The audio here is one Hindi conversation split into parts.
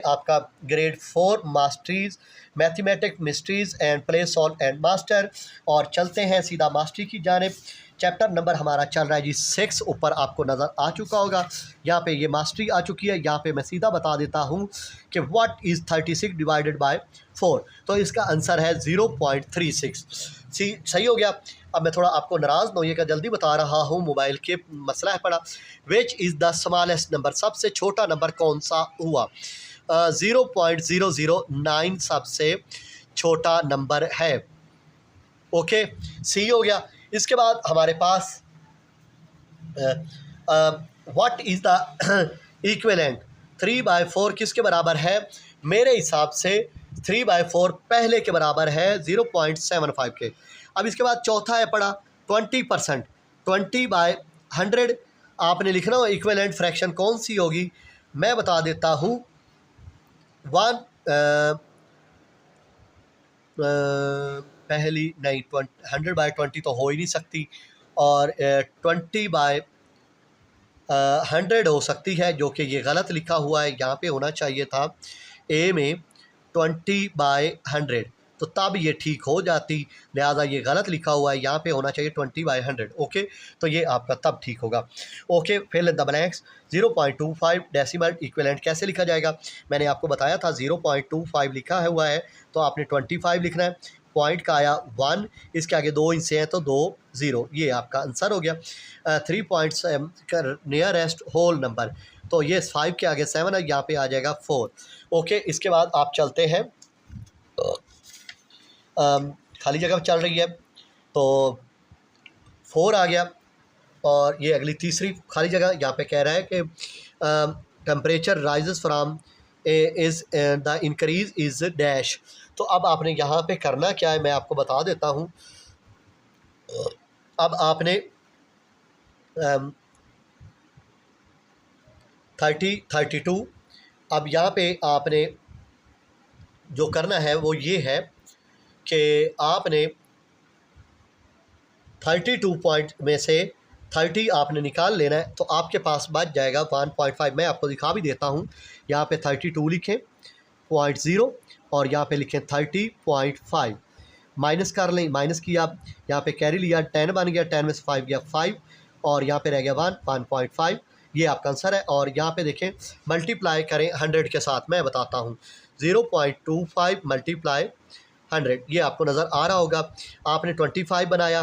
आपका grade 4 masteries mathematic mysteries and play solve and master. और चलते हैं सीधा मास्टरी की जानिब। चैप्टर नंबर हमारा चल रहा है जी 6, ऊपर आपको नज़र आ चुका होगा। यहाँ पे ये मास्टरी आ चुकी है। यहाँ पे मैं सीधा बता देता हूँ कि व्हाट इज़ 36 डिवाइडेड बाय 4, तो इसका आंसर है 0.36। सही हो गया। अब मैं थोड़ा आपको नाराज़ न होइएगा, जल्दी बता रहा हूँ, मोबाइल के मसला है पड़ा। Which is the smallest number, सबसे छोटा नंबर कौन सा हुआ? 0.009 सबसे छोटा नंबर है। ओके, सी हो गया। इसके बाद हमारे पास व्हाट इज़ द इक्विवेलेंट 3/4 किसके बराबर है? मेरे हिसाब से 3/4 पहले के बराबर है 0.75 के। अब इसके बाद चौथा है पड़ा 20%, 20/100 आपने लिखना हो इक्विवेलेंट फ्रैक्शन कौन सी होगी? मैं बता देता हूँ। 100/20 तो हो ही नहीं सकती, और 20/100 हो सकती है, जो कि ये गलत लिखा हुआ है। यहाँ पे होना चाहिए था ए में 20/100, तो तब ये ठीक हो जाती, लिहाजा ये गलत लिखा हुआ है। यहाँ पे होना चाहिए 20/100। ओके, तो ये आपका तब ठीक होगा। Okay, fill in the blanks. 0.25 decimal equivalent कैसे लिखा जाएगा? मैंने आपको बताया था 0.25 लिखा हुआ है, तो आपने 25 लिखना है। पॉइंट का आया 1, इसके आगे 2 इंच हैं तो 2 0, ये आपका आंसर हो गया। 3 पॉइंट्स नियरेस्ट होल नंबर, तो ये 5 के आगे 7 है, यहाँ पे आ जाएगा 4। ओके, इसके बाद आप चलते हैं, खाली जगह चल रही है तो 4 आ गया, और ये अगली तीसरी खाली जगह। यहाँ पे कह रहा है कि temperature rises from is the increase is dash. तो अब आपने यहाँ पे करना क्या है, मैं आपको बता देता हूँ। अब आपने 32, अब यहाँ पे आपने जो करना है वो ये है कि आपने 32 पॉइंट में से 30 आपने निकाल लेना है, तो आपके पास बच जाएगा 1.5। मैं आपको दिखा भी देता हूँ। यहाँ पे 32 लिखें 0.0, और यहाँ पे लिखें 30.5, माइनस कर लें, माइनस किया, यहाँ पे कैरी लिया, 10 बन गया, 10 में से 5 गया 5, और यहाँ पे रह गया 1.5। ये आपका आंसर है। और यहाँ पे देखें मल्टीप्लाई करें 100 के साथ, मैं बताता हूँ। 0.25 मल्टीप्लाई 100, ये आपको नज़र आ रहा होगा। आपने 25 बनाया,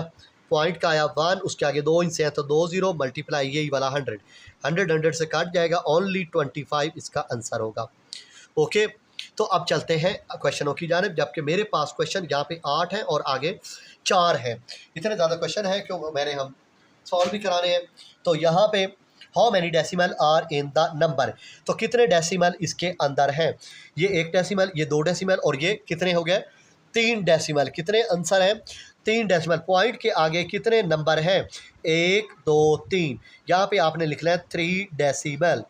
पॉइंट का आया 1, उसके आगे 2 इंच हैं तो 2 0, मल्टीप्लाई यही वाला 100, 100 से कट जाएगा, ओनली 25 इसका आंसर होगा। ओके, तो अब चलते हैं क्वेश्चनों की जानिब, जबकि मेरे पास क्वेश्चन यहाँ पे 8 हैं और आगे 4 हैं। इतने ज़्यादा क्वेश्चन हैं कि मैंने हम सॉल्व भी कराने हैं। तो यहाँ पे how many decimal are in the number, तो कितने डेसिमल इसके अंदर हैं? ये 1 डेसिमल, ये 2 डेसिमल, और ये कितने हो गए? 3 डेसिमल। कितने आंसर हैं? 3 डेसिमल। पॉइंट के आगे कितने नंबर हैं? 1 2 3। यहाँ पे आपने लिखना है 3 डेसिमल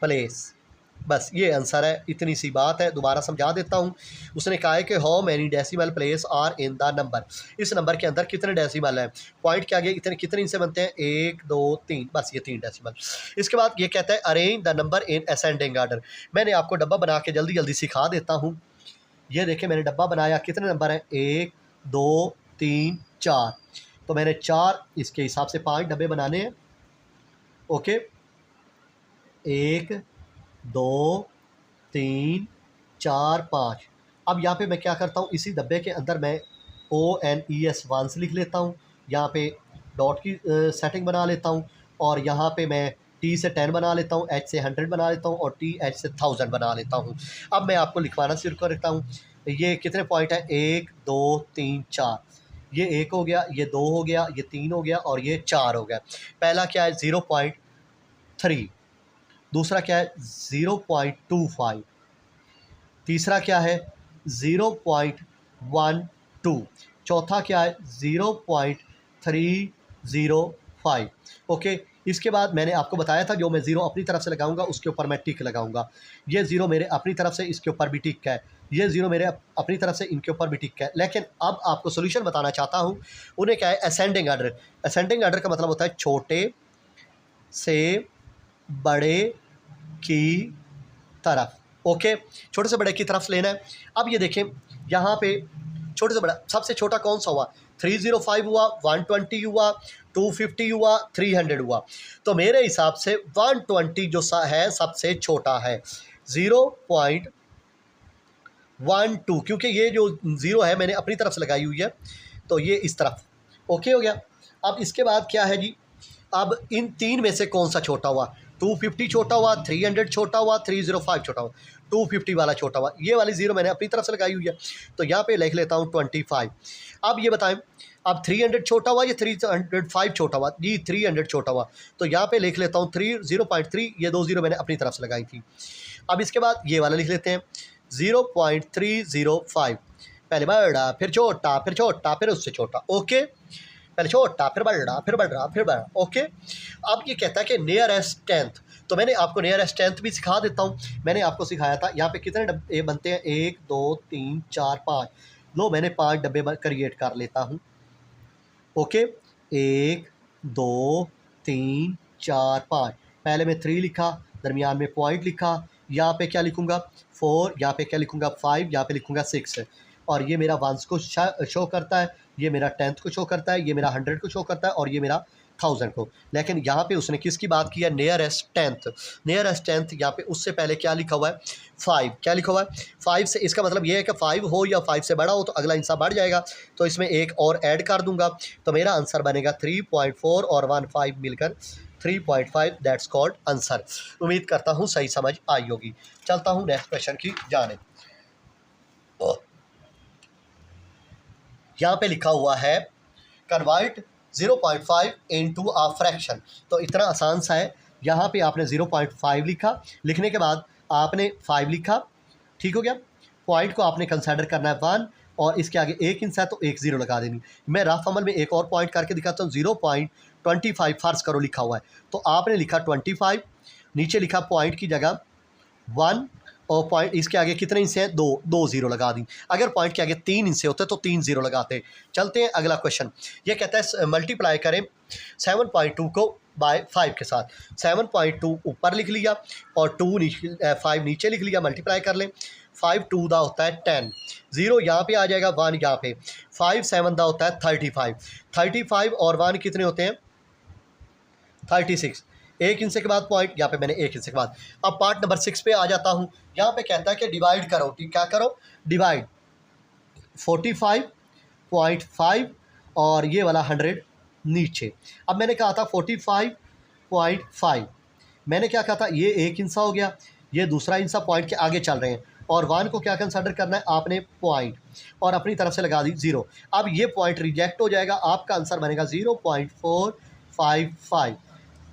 प्लेस, बस ये आंसर है। इतनी सी बात है, दोबारा समझा देता हूँ। उसने कहा है कि how many decimal place are in the number, इस नंबर के अंदर कितने डेसिमल हैं? पॉइंट के आगे इतने कितने इनसे बनते हैं? 1 2 3, बस ये 3 डेसिमल। इसके बाद ये कहता है arrange the number in ascending order. मैंने आपको डब्बा बना के जल्दी जल्दी सिखा देता हूँ। ये देखें, मैंने डब्बा बनाया, कितने नंबर हैं? 1 2 3 4, तो मैंने 4 इसके हिसाब से 5 डब्बे बनाने हैं। ओके, 1 2 3 4 5। अब यहाँ पे मैं क्या करता हूँ, इसी डब्बे के अंदर मैं ONES 1 लिख लेता हूँ। यहाँ पे डॉट की सेटिंग बना लेता हूँ, और यहाँ पे मैं T से 10 बना लेता हूँ, H से 100 बना लेता हूँ, और TH से 1000 बना लेता हूँ। अब मैं आपको लिखवाना शुरू करता हूँ। ये कितने पॉइंट हैं? 1 2 3 4। ये 1 हो गया, ये 2 हो गया, ये 3 हो गया, और ये 4 हो गया। पहला क्या है? 0.3। दूसरा क्या है? 0.25। तीसरा क्या है? 0.12। चौथा क्या है? 0.305। ओके, इसके बाद मैंने आपको बताया था जो मैं ज़ीरो अपनी तरफ से लगाऊंगा उसके ऊपर मैं टिक लगाऊंगा। ये ज़ीरो मेरे अपनी तरफ से, इसके ऊपर भी टिक है। ये ज़ीरो मेरे अपनी तरफ से, इनके ऊपर भी टिक है। लेकिन अब आपको सोल्यूशन बताना चाहता हूँ। उन्हें क्या है? Ascending order. असेंडिंग आर्डर का मतलब होता है छोटे से बड़े की तरफ। ओके, छोटे से बड़े की तरफ लेना है। अब ये देखें यहाँ पे छोटे से बड़ा सबसे छोटा कौन सा हुआ, 305 हुआ, 120 हुआ, 250 हुआ, 300 हुआ। तो मेरे हिसाब से 120 जो सा है सबसे छोटा है, 0.12, क्योंकि ये जो ज़ीरो है मैंने अपनी तरफ से लगाई हुई है, तो ये इस तरफ। ओके हो गया। अब इसके बाद क्या है जी, अब इन तीन में से कौन सा छोटा हुआ, 250 छोटा हुआ, 300 छोटा हुआ, 305 छोटा हुआ, 250 वाला छोटा हुआ। ये वाली ज़ीरो मैंने अपनी तरफ से लगाई हुई है, तो यहाँ पे लिख लेता हूँ 25। अब ये बताएं, अब 300 छोटा हुआ या 305 छोटा हुआ, जी 300 छोटा हुआ, तो यहाँ पे लिख लेता हूँ 0.3, ये दो ज़ीरो मैंने अपनी तरफ से लगाई थी। अब इसके बाद ये वाला लिख लेते हैं 0.305, पहले बड़ा फिर छोटा फिर छोटा फिर उससे छोटा। ओके, पहले छोटा फिर बड़ा फिर बड़ा फिर बड़ा। ओके, अब ये कहता है कि नियरेस्ट टेंथ, तो मैंने आपको नियरेस्ट टेंथ भी सिखा देता हूँ। मैंने आपको सिखाया था यहाँ पे कितने डब्बे बनते हैं, 1 2 3 4 5, लो मैंने 5 डब्बे क्रिएट कर लेता हूँ। ओके, 1 2 3 4 5, पहले मैं 3 लिखा, दरमियान में पॉइंट लिखा, यहाँ पे क्या लिखूँगा 4, यहाँ पे क्या लिखूँगा 5, यहाँ पे लिखूँगा 6, और ये मेरा वंस को शो करता है, ये मेरा टेंथ को शो करता है, ये मेरा 100 को शो करता है, और ये मेरा 1000 को। लेकिन यहाँ पे उसने किसकी बात की है, नियरेस्ट टेंथ। नियरेस्ट टेंथ यहाँ पे उससे पहले क्या लिखा हुआ है, 5। क्या लिखा हुआ है 5 से, इसका मतलब ये है कि 5 हो या 5 से बड़ा हो तो अगला इंसा बढ़ जाएगा, तो इसमें एक और ऐड कर दूंगा, तो मेरा आंसर बनेगा 3.4 और 15 मिलकर 3.5, दैट्स कॉल्ड आंसर। उम्मीद करता हूँ सही समझ आई होगी। चलता हूँ नेक्स्ट क्वेश्चन की जाने। यहाँ पे लिखा हुआ है कन्वर्ट 0.5 इनटू अ फ्रैक्शन, तो इतना आसान सा है। यहाँ पे आपने 0.5 लिखा, लिखने के बाद आपने 5 लिखा, ठीक हो गया। पॉइंट को आपने कंसिडर करना है 1, और इसके आगे एक इंच है तो एक ज़ीरो लगा देनी। मैं रफ अमल में एक और पॉइंट करके दिखाता हूँ, 0.25 फर्ज करो लिखा हुआ है, तो आपने लिखा 25, नीचे लिखा पॉइंट की जगह 1, और पॉइंट इसके आगे कितने इंच हैं, 2, 2 ज़ीरो लगा दी। अगर पॉइंट के आगे 3 इंच होते तो 3 ज़ीरो लगाते। चलते हैं अगला क्वेश्चन। ये कहता है मल्टीप्लाई करें 7.2 को बाय 5 के साथ। 7.2 ऊपर लिख लिया और 5 नीचे लिख लिया, मल्टीप्लाई कर लें। 5 2 दा होता है 10, 0 यहाँ पे आ जाएगा, 1 यहाँ पे, 5 7 दा होता है 35, 35 और 1 कितने होते हैं 36, एक इंच के बाद पॉइंट, यहाँ पे मैंने एक इंच के बाद। अब पार्ट नंबर 6 पे आ जाता हूँ। यहाँ पे कहता है कि डिवाइड करो, क्या करो, डिवाइड 45.5 और ये वाला 100 नीचे। अब मैंने कहा था 45.5, मैंने क्या कहा था, ये एक इंसा हो गया, ये दूसरा इंसा पॉइंट के आगे चल रहे हैं, और 1 को क्या कंसिडर करना है आपने, पॉइंट, और अपनी तरफ से लगा दी 0। अब ये पॉइंट रिजेक्ट हो जाएगा, आपका आंसर बनेगा 0.455,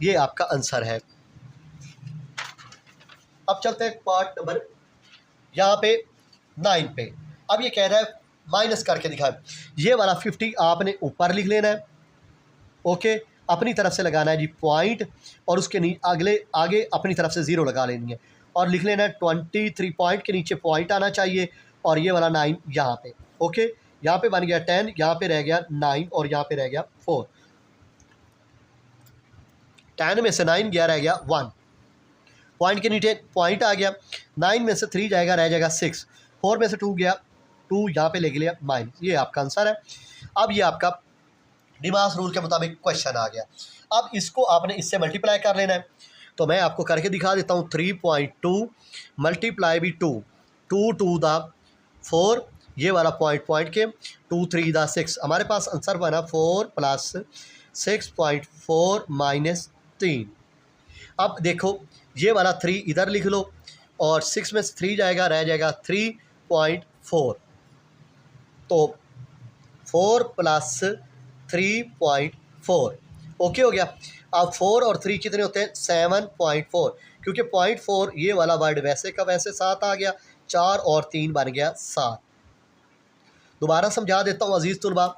ये आपका आंसर है। अब चलते हैं पार्ट नंबर यहाँ पे 9 पे। अब ये कह रहा है माइनस करके दिखाएं, ये वाला 50 आपने ऊपर लिख लेना है। ओके, अपनी तरफ से लगाना है जी पॉइंट, और उसके आगे अपनी तरफ से 0 लगा लेनी है, और लिख लेना है 23, पॉइंट के नीचे पॉइंट आना चाहिए, और ये वाला 9 यहाँ पे। ओके, यहाँ पे बन गया 10, यहाँ पे रह गया 9, और यहाँ पे रह गया 4। 10 में से 9 गया, रह गया 1, पॉइंट के नीचे पॉइंट आ गया, 9 में से 3 जाएगा, रह जाएगा 6, 4 में से 2 गया, 2 यहाँ पे ले लिया माइनस, ये आपका आंसर है। अब ये आपका डिमास रूल के मुताबिक क्वेश्चन आ गया। अब इसको आपने इससे मल्टीप्लाई कर लेना है, तो मैं आपको करके दिखा देता हूँ। 3.2 मल्टीप्लाई भी 2, 2 2 दा 4, ये वाला पॉइंट के 2 3 दा 6, हमारे पास आंसर बना 4 प्लस 6.4 माइनस 3। अब देखो ये वाला 3 इधर लिख लो, और 6 में से 3 जाएगा, रह जाएगा 3.4, तो 4 प्लस 3.4, ओके हो गया। अब 4 और 3 कितने होते हैं, 7.4, क्योंकि 0.4 ये वाला वर्ड वैसे का वैसे 7 आ गया, 4 और 3 बन गया 7। दोबारा समझा देता हूँ अजीज़ तुलबा,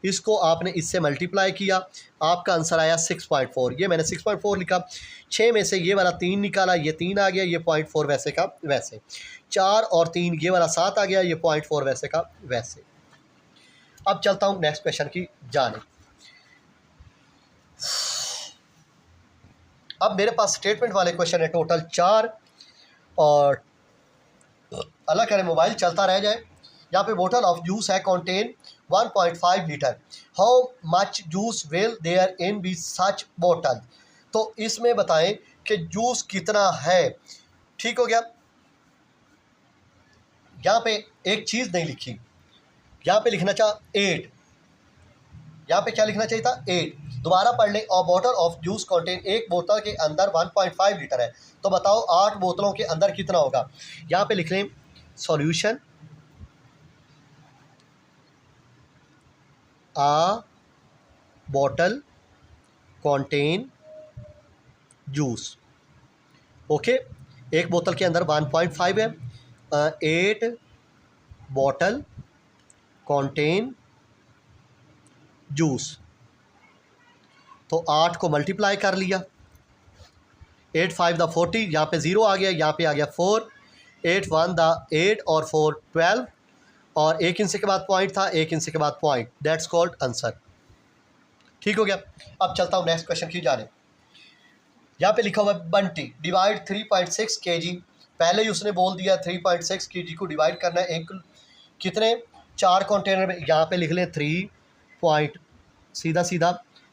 इसको आपने इससे मल्टीप्लाई किया, आपका आंसर आया 6.4, ये मैंने 6.4 लिखा, 6 में से ये वाला 3 निकाला, ये 3 आ गया, ये 0.4 वैसे का वैसे, 4 और 3 ये वाला 7 आ गया, ये 0.4 वैसे का वैसे। अब चलता हूँ नेक्स्ट क्वेश्चन की जाने। अब मेरे पास स्टेटमेंट वाले क्वेश्चन है टोटल 4, और अल्लाह करे मोबाइल चलता रह जाए। यहाँ पे बोतल ऑफ जूस है contain 1.5 litre, how much juice will there in be such bottle. तो इसमें बताएं कि जूस कितना है। ठीक हो गया। यहाँ पे एक चीज़ नहीं लिखी, यहाँ पे लिखना चाह 8, यहाँ पे क्या लिखना चाहिए था 8। दोबारा पढ़ लें, और बॉटल ऑफ जूस कंटेन, एक बोतल के अंदर 1.5 लीटर है, तो बताओ 8 बोतलों के अंदर कितना होगा। यहाँ पे लिख लें सॉल्यूशन आ बॉटल कंटेन जूस। ओके, एक बोतल के अंदर 1.5 है, 8 बॉटल कंटेन जूस। तो 8 को मल्टीप्लाई कर लिया, 8 5 द 40, यहाँ पे 0 आ गया, यहाँ पे आ गया 4, 8 1 द 8 और 4 12, और एक इंच के बाद पॉइंट था, एक इंच के बाद पॉइंट, दैट्स कॉल्ड आंसर। ठीक हो गया। अब चलता हूँ नेक्स्ट क्वेश्चन की जाने। यहाँ पे लिखा हुआ है बंटी डिवाइड 3.6 kg। पहले ही उसने बोल दिया 3.6 kg को डिवाइड करना है एक कितने 4 कंटेनर में। यहाँ पे लिख लें 3 सीधा सीधा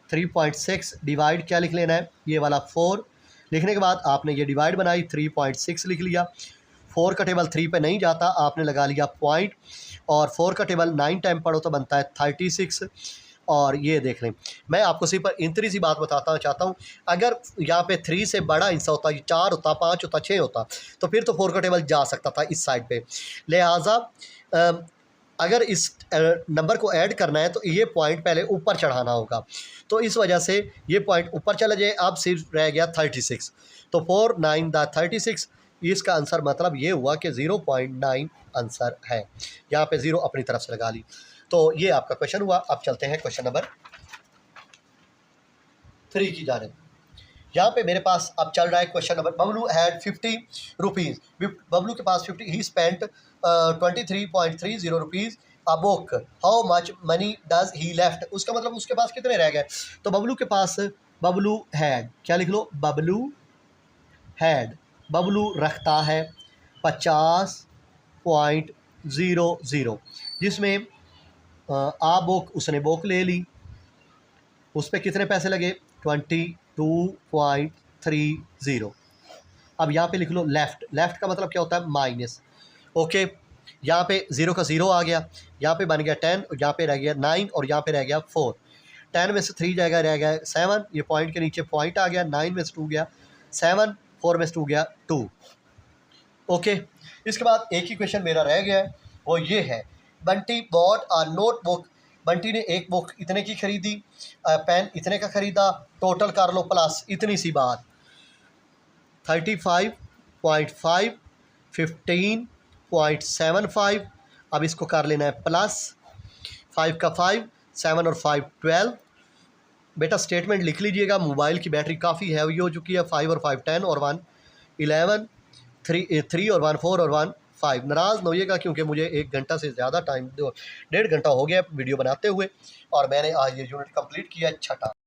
3.6 डिवाइड क्या लिख लेना है, ये वाला 4 लिखने के बाद आपने ये डिवाइड बनाई 3.6 लिख लिया। 4 का टेबल 3 पे नहीं जाता, आपने लगा लिया पॉइंट, और 4 का टेबल 9 टाइम पढ़ो तो बनता है 36। और ये देख लें, मैं आपको सिर्फ पर इतनी सी बात बताता चाहता हूँ, अगर यहाँ पे 3 से बड़ा हिस्सा होता, 4 होता, 5 होता, 6 होता, तो फिर तो 4 का टेबल जा सकता था इस साइड पे। लिहाजा अगर इस नंबर को ऐड करना है तो ये पॉइंट पहले ऊपर चढ़ाना होगा, तो इस वजह से ये पॉइंट ऊपर चला जाए। अब सिर्फ रह गया 36, तो 4 9 द 36, इसका आंसर मतलब ये हुआ कि 0.9 आंसर है। यहाँ पे 0 अपनी तरफ से लगा ली। तो ये आपका क्वेश्चन हुआ। अब चलते हैं क्वेश्चन नंबर 3 की जानिब। यहाँ पे मेरे पास अब चल रहा है question number, Bablu had 50 rupees, Bablu के पास 50, ही spent 23.30 rupees a book, how much money does he left. उसका मतलब उसके पास कितने रह गए। तो बबलू के पास, बबलू हैड, क्या लिख लो, बबलू हैड, बबलू रखता है 50.00, जिसमें आ बुक उसने बुक ले ली, उस पर कितने पैसे लगे 22.30। अब यहाँ पे लिख लो लेफ़्ट, लेफ़्ट का मतलब क्या होता है माइनस। ओके, यहाँ पे 0 का 0 आ गया, यहाँ पे बन गया 10, और यहाँ पे रह गया 9, और यहाँ पे रह गया 4। 10 में से 3 जाएगा, रह गया 7, ये पॉइंट के नीचे पॉइंट आ गया, 9 में से 2 गया 7, 4 में से 2 गया 2। ओके, इसके बाद एक ही क्वेश्चन मेरा रह गया है, वो ये है Bunty bought a notebook, Bunty ने एक बुक इतने की खरीदी, पेन इतने का खरीदा, टोटल कर लो प्लस इतनी सी बात 35.5 15.75। अब इसको कर लेना है प्लस 5 का 5, 7 और 5 12। बेटा स्टेटमेंट लिख लीजिएगा, मोबाइल की बैटरी काफ़ी हैवी हो चुकी है। 5 और 5 10 और 1 11, 3 और 1 4 और 1 5। नाराज़ न होइएगा क्योंकि मुझे 1 घंटा से ज़्यादा टाइम, 1.5 घंटा हो गया वीडियो बनाते हुए, और मैंने आज ये यूनिट कंप्लीट किया 6था।